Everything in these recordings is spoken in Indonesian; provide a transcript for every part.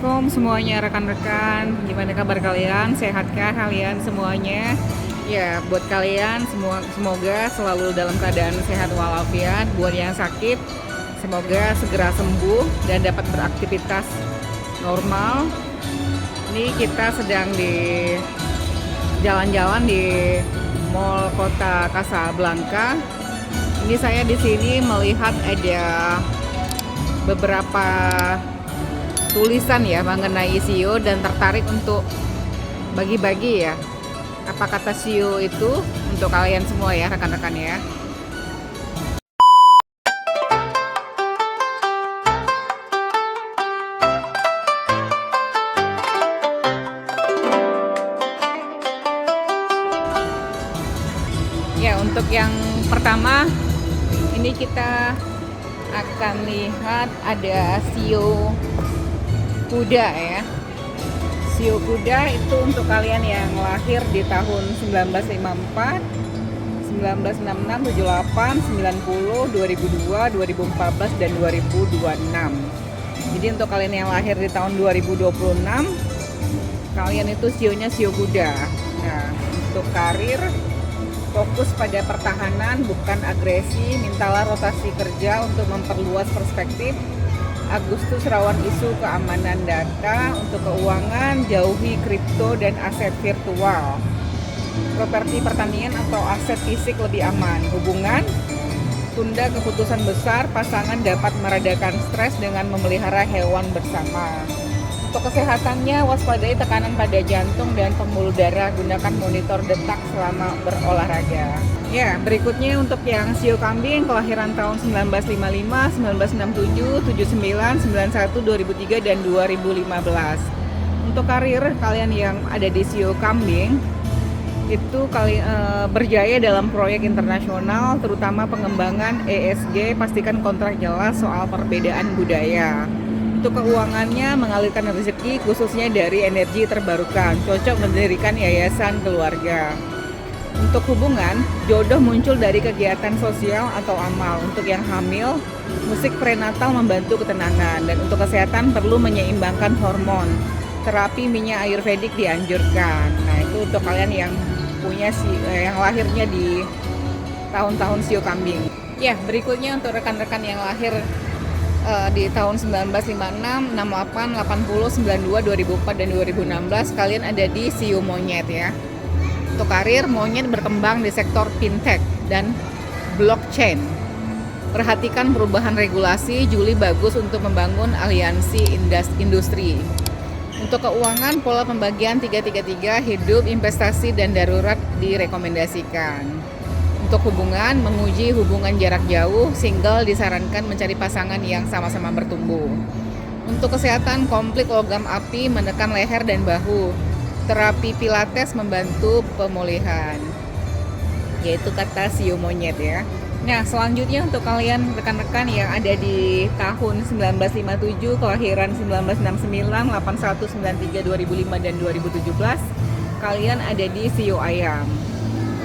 Assalamualaikum semuanya rekan-rekan. Gimana kabar kalian? Sehatkah kalian semuanya? Ya, buat kalian semoga selalu dalam keadaan sehat walafiat. Buat yang sakit, semoga segera sembuh dan dapat beraktivitas normal. Ini kita sedang di jalan-jalan di Mall Kota Casablanca. Ini saya di sini melihat ada beberapa tulisan ya mengenai SEO dan tertarik untuk bagi-bagi ya apa kata SEO itu untuk kalian semua ya rekan-rekan ya. Ya, untuk yang pertama ini kita akan lihat ada SEO kuda ya. SEO kuda itu untuk kalian yang lahir di tahun 1954, 1966, 78, 90, 2002, 2014 dan 2026. Jadi untuk kalian yang lahir di tahun 2026, kalian itu SEO-nya SEO kuda. Nah, untuk karir fokus pada pertahanan bukan agresi, mintalah rotasi kerja untuk memperluas perspektif. Agustus rawan isu keamanan data. Untuk keuangan, jauhi kripto dan aset virtual. Properti pertanian atau aset fisik lebih aman. Hubungan, tunda keputusan besar, pasangan dapat meredakan stres dengan memelihara hewan bersama. Untuk kesehatannya, waspadai tekanan pada jantung dan pembuluh darah, gunakan monitor detak selama berolahraga. Ya, berikutnya untuk yang SEO kambing kelahiran tahun 1955, 1967, 79, 91, 2003 dan 2015. Untuk karir kalian yang ada di SEO kambing itu berjaya dalam proyek internasional, terutama pengembangan ESG, pastikan kontrak jelas soal perbedaan budaya. Untuk keuangannya, mengalirkan rezeki khususnya dari energi terbarukan, cocok mendirikan yayasan keluarga. Untuk hubungan, jodoh muncul dari kegiatan sosial atau amal. Untuk yang hamil, musik prenatal membantu ketenangan. Dan untuk kesehatan perlu menyeimbangkan hormon. Terapi minyak ayurvedik dianjurkan. Nah, itu untuk kalian yang punya yang lahirnya di tahun-tahun SEO kambing. Ya, berikutnya untuk rekan-rekan yang lahir di tahun 1956, 68, 80, 92, 2004 dan 2016, kalian ada di SEO monyet ya. Untuk karir, monyet berkembang di sektor fintech dan blockchain. Perhatikan perubahan regulasi, Juli bagus untuk membangun aliansi industri. Untuk keuangan, pola pembagian 333, hidup, investasi, dan darurat direkomendasikan. Untuk hubungan, menguji hubungan jarak jauh, single disarankan mencari pasangan yang sama-sama bertumbuh. Untuk kesehatan, konflik logam api menekan leher dan bahu. Terapi pilates membantu pemulihan. Yaitu kata SEO monyet ya. Nah, selanjutnya untuk kalian rekan-rekan yang ada di tahun 1957, kelahiran 1969, 81, 93, 2005 dan 2017, kalian ada di SEO ayam.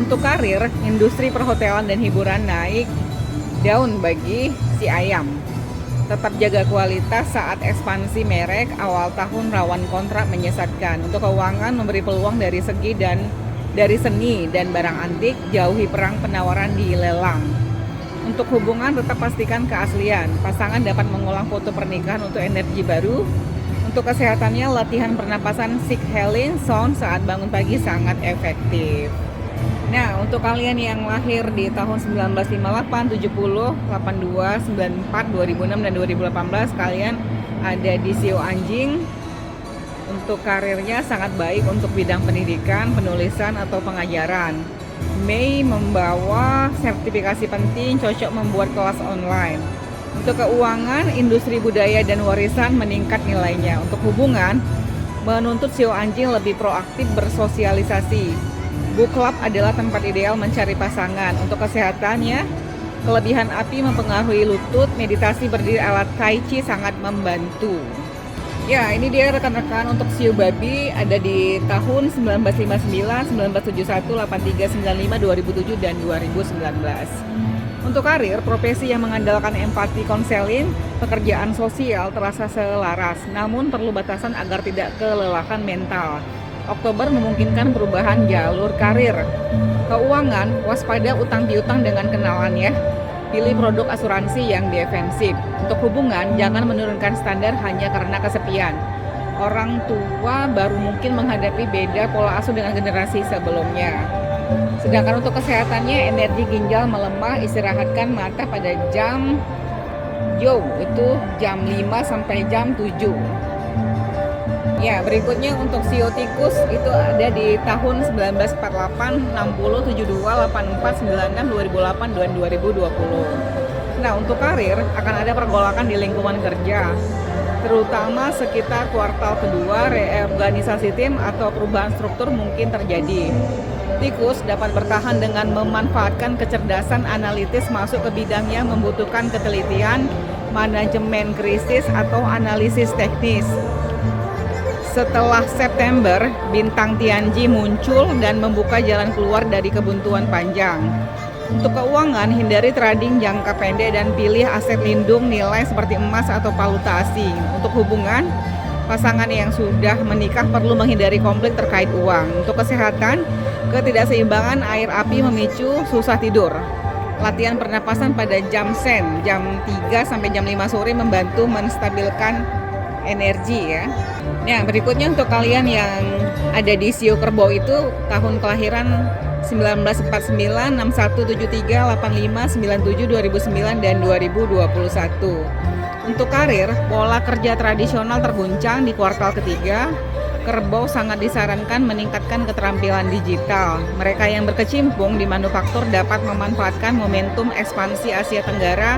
Untuk karir, industri perhotelan dan hiburan naik daun bagi si ayam. Tetap jaga kualitas saat ekspansi merek, awal tahun rawan kontrak menyesatkan. Untuk keuangan, memberi peluang dari seni dan barang antik, jauhi perang penawaran di lelang. Untuk hubungan, tetap pastikan keaslian. Pasangan dapat mengulang foto pernikahan untuk energi baru. Untuk kesehatannya, latihan pernapasan Sig Healing Sound saat bangun pagi sangat efektif. Nah, untuk kalian yang lahir di tahun 1958, 70, 82, 94, 2006, dan 2018, kalian ada di SEO anjing. Untuk karirnya sangat baik untuk bidang pendidikan, penulisan, atau pengajaran. Mei membawa sertifikasi penting, cocok membuat kelas online. Untuk keuangan, industri budaya dan warisan meningkat nilainya. Untuk hubungan, menuntut SEO anjing lebih proaktif bersosialisasi. Book club adalah tempat ideal mencari pasangan. Untuk kesehatannya, kelebihan api mempengaruhi lutut, meditasi berdiri alat tai chi sangat membantu. Ya, ini dia rekan-rekan untuk SEO babi ada di tahun 1959, 1971, 83, 95, 2007 dan 2019. Untuk karir, profesi yang mengandalkan empati konseling, pekerjaan sosial terasa selaras, namun perlu batasan agar tidak kelelahan mental. Oktober memungkinkan perubahan jalur karir. Keuangan, waspada utang piutang dengan kenalan ya. Pilih produk asuransi yang defensif. Untuk hubungan, jangan menurunkan standar hanya karena kesepian. Orang tua baru mungkin menghadapi beda pola asuh dengan generasi sebelumnya. Sedangkan untuk kesehatannya, energi ginjal melemah, istirahatkan mata pada jam itu jam 5 sampai jam 7. Ya, berikutnya untuk sio tikus itu ada di tahun 1948, 60, 72, 84, 96, 2008, dan 2020. Nah, untuk karir akan ada pergolakan di lingkungan kerja, terutama sekitar kuartal kedua, reorganisasi tim atau perubahan struktur mungkin terjadi. Tikus dapat bertahan dengan memanfaatkan kecerdasan analitis masuk ke bidang yang membutuhkan ketelitian, manajemen krisis, atau analisis teknis. Setelah September, bintang Tianji muncul dan membuka jalan keluar dari kebuntuan panjang. Untuk keuangan, hindari trading jangka pendek dan pilih aset lindung nilai seperti emas atau valuta asing. Untuk hubungan, pasangan yang sudah menikah perlu menghindari konflik terkait uang. Untuk kesehatan, ketidakseimbangan air api memicu susah tidur. Latihan pernapasan pada jam sen, jam 3 sampai jam 5 sore membantu menstabilkan energi ya. Nah, berikutnya untuk kalian yang ada di sio kerbau itu tahun kelahiran 1949, 6173, 85, 97, 2009 dan 2021. Untuk karir, pola kerja tradisional terguncang di kuartal ketiga. Kerbau sangat disarankan meningkatkan keterampilan digital. Mereka yang berkecimpung di manufaktur dapat memanfaatkan momentum ekspansi Asia Tenggara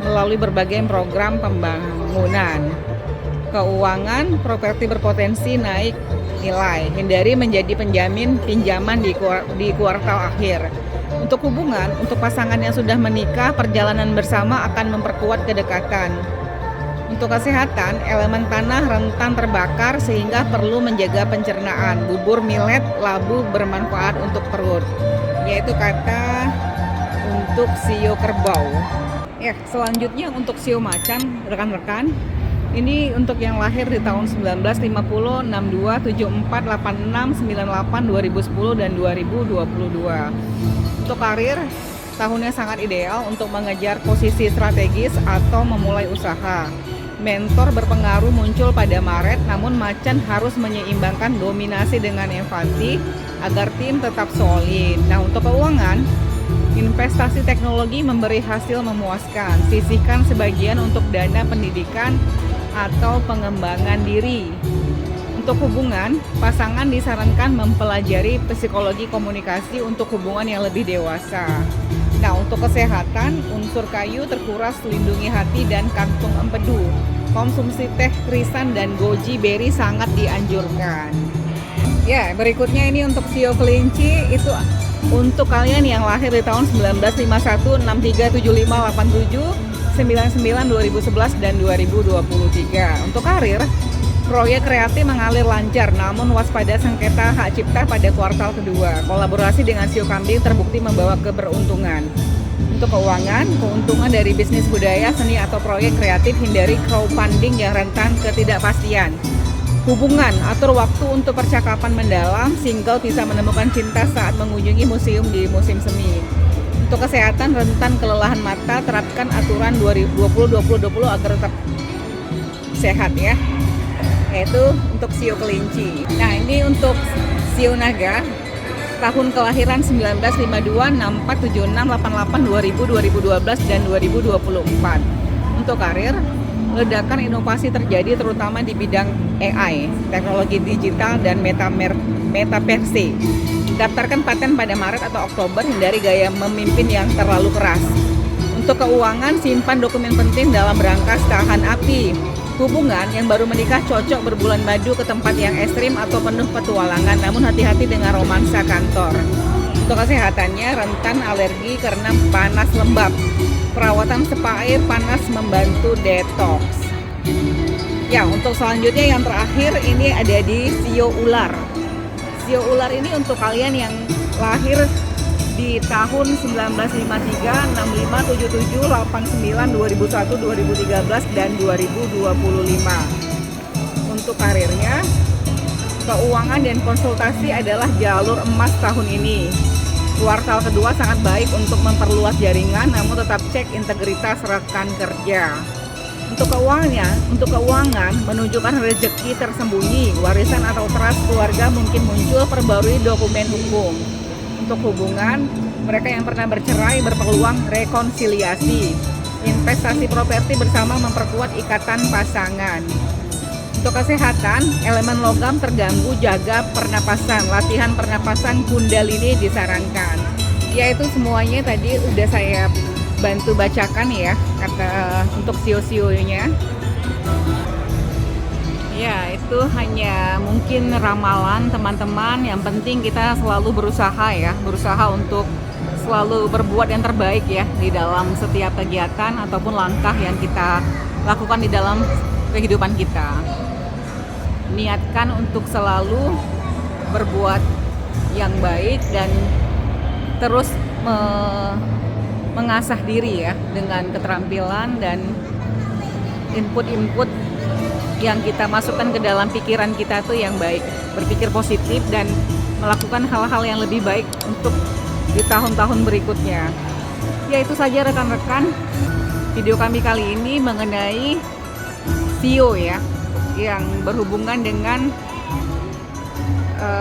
melalui berbagai program pembangunan. Keuangan, properti berpotensi naik nilai. Hindari menjadi penjamin pinjaman di kuartal akhir. Untuk hubungan, untuk pasangan yang sudah menikah, perjalanan bersama akan memperkuat kedekatan. Untuk kesehatan, elemen tanah rentan terbakar sehingga perlu menjaga pencernaan. Bubur millet, labu bermanfaat untuk perut. Yaitu kata untuk sio kerbau. Ya, selanjutnya untuk sio macan, rekan-rekan. Ini untuk yang lahir di tahun 1950, 62, 74, 86, 98, 2010, dan 2022. Untuk karir, tahunnya sangat ideal untuk mengejar posisi strategis atau memulai usaha. Mentor berpengaruh muncul pada Maret, namun macan harus menyeimbangkan dominasi dengan empati agar tim tetap solid. Nah, untuk keuangan, investasi teknologi memberi hasil memuaskan. Sisihkan sebagian untuk dana pendidikan atau pengembangan diri. Untuk hubungan, pasangan disarankan mempelajari psikologi komunikasi untuk hubungan yang lebih dewasa. Nah, untuk kesehatan, unsur kayu terkuras, lindungi hati dan kantung empedu. Konsumsi teh krisan dan goji berry sangat dianjurkan. Ya, berikutnya ini untuk sio kelinci, itu untuk kalian yang lahir di tahun 1951, 63, 75, 87, 99, 2011, dan 2023. Untuk karir, proyek kreatif mengalir lancar, namun waspada sengketa hak cipta pada kuartal kedua. Kolaborasi dengan sio kambing terbukti membawa keberuntungan. Untuk keuangan, keuntungan dari bisnis budaya, seni, atau proyek kreatif. Hindari crowdfunding yang rentan ketidakpastian. Hubungan, atur waktu untuk percakapan mendalam. Single bisa menemukan cinta saat mengunjungi museum di musim semi. Untuk kesehatan, rentan kelelahan mata. Terapkan aturan 20-20-20 agar tetap sehat ya. Yaitu untuk sio kelinci. Nah, ini untuk sio naga, tahun kelahiran 1952, 64, 76, 88, 2000, 2012, dan 2024. Untuk karir, ledakan inovasi terjadi terutama di bidang AI, teknologi digital, dan metaverse. Daftarkan paten pada Maret atau Oktober. Hindari gaya memimpin yang terlalu keras. Untuk keuangan, simpan dokumen penting dalam berangkas tahan api. Hubungan, yang baru menikah cocok berbulan madu ke tempat yang ekstrim atau penuh petualangan, namun hati-hati dengan romansa kantor. Untuk kesehatannya, rentan alergi karena panas lembab. Perawatan spa air panas membantu detox. Ya, untuk selanjutnya yang terakhir ini ada di sio ular. Sio ular ini untuk kalian yang lahir di tahun 1953, 65, 77, 89, 2001, 2013, dan 2025. Untuk karirnya, keuangan dan konsultasi adalah jalur emas tahun ini. Kuartal kedua sangat baik untuk memperluas jaringan, namun tetap cek integritas rekan kerja. Untuk keuangan menunjukkan rezeki tersembunyi, warisan atau trust keluarga mungkin muncul, perbarui dokumen hukum. Untuk hubungan, mereka yang pernah bercerai berpeluang rekonsiliasi. Investasi properti bersama memperkuat ikatan pasangan. Untuk kesehatan, elemen logam terganggu, jaga pernapasan. Latihan pernapasan Kundalini disarankan. Yaitu semuanya tadi udah saya bantu bacakan ya, kata untuk sio-sionya. Ya, itu hanya mungkin ramalan teman-teman. Yang penting kita selalu berusaha ya, berusaha untuk selalu berbuat yang terbaik ya di dalam setiap kegiatan ataupun langkah yang kita lakukan di dalam kehidupan kita. Niatkan untuk selalu berbuat yang baik dan terus mengasah diri ya dengan keterampilan dan input-input yang kita masukkan ke dalam pikiran kita tuh yang baik, berpikir positif dan melakukan hal-hal yang lebih baik untuk di tahun-tahun berikutnya. Ya, itu saja rekan-rekan video kami kali ini mengenai Sio ya, yang berhubungan dengan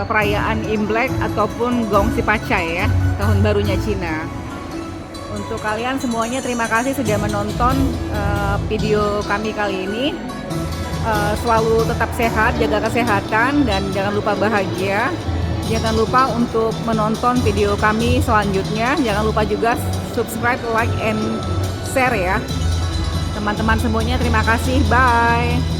perayaan Imlek ataupun Gong Sipacai ya, tahun barunya Cina. Untuk kalian semuanya terima kasih sudah menonton video kami kali ini. Selalu tetap sehat, jaga kesehatan, dan jangan lupa bahagia. Jangan lupa untuk menonton video kami selanjutnya. Jangan lupa juga subscribe, like, and share ya. Teman-teman semuanya terima kasih. Bye.